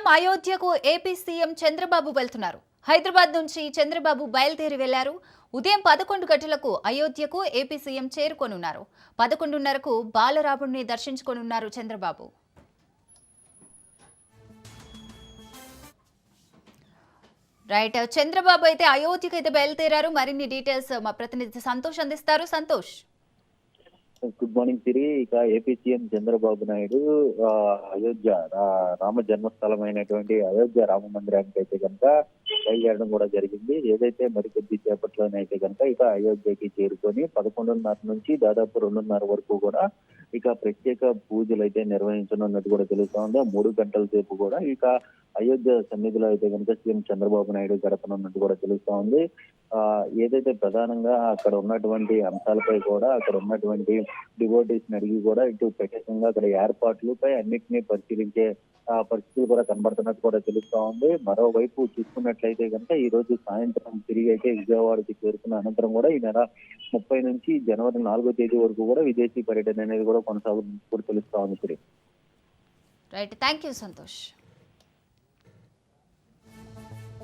చూస్తున్నాం అయోధ్యకు AP CM Chandrababu వెళ్తున్నారు. హైదరాబాద్ నుంచి చంద్రబాబు బయలుదేరి వెళ్లారు. ఉదయం 11 గంటలకు అయోధ్యకు ఏపీ సీఎం చేరుకోనున్నారు. 11:30కు బాలరాముడిని దర్శించుకోనున్నారు చంద్రబాబు. రైట్, చంద్రబాబు అయితే అయోధ్యకు అయితే బయలుదేరారు. మరిన్ని డీటెయిల్స్ మా ప్రతినిధి సంతోష్ అందిస్తారు. సంతోష్. గుడ్ మార్నింగ్ సిరి. ఇక ఏపీ సీఎం చంద్రబాబు నాయుడు అయోధ్య రామ జన్మస్థలమైనటువంటి అయోధ్య రామ మందిరానికి అయితే కనుక బయలుదేరడం కూడా జరిగింది. ఏదైతే మరికొద్ది సేపట్లోనైతే కనుక ఇక అయోధ్యకి చేరుకొని 11:30 నుంచి దాదాపు 2:30 వరకు కూడా ఇక ప్రత్యేక పూజలు అయితే నిర్వహించనున్నట్టు కూడా తెలుస్తా ఉంది. 3 గంటల సేపు కూడా ఇక అయోధ్య సన్నిధిలో అయితే కనుక సీఎం చంద్రబాబు నాయుడు గడపనున్నట్టు కూడా తెలుస్తా ఉంది. ఏదైతే ప్రధానంగా అక్కడ ఉన్నటువంటి అంశాలపై కూడా అక్కడ ఉన్నటువంటి డివోటీస్ అడిగి కూడా ఇటు ప్రత్యేకంగా అక్కడ ఏర్పాట్లపై అన్నింటినీ పరిశీలించే పరిస్థితులు కూడా కనబడుతున్నట్టు కూడా తెలుస్తా ఉంది. మరోవైపు చూసుకున్నట్లయితే కనుక ఈ రోజు సాయంత్రం తిరిగి అయితే విజయవాడకి చేరుకున్న అనంతరం కూడా ఈ నెల 30 నుంచి జనవరి 4వ తేదీ వరకు కూడా విదేశీ పర్యటన అనేది కూడా కొనసాగుతున్నట్టు తెలుస్తా ఉంది. Right, thank you Santosh.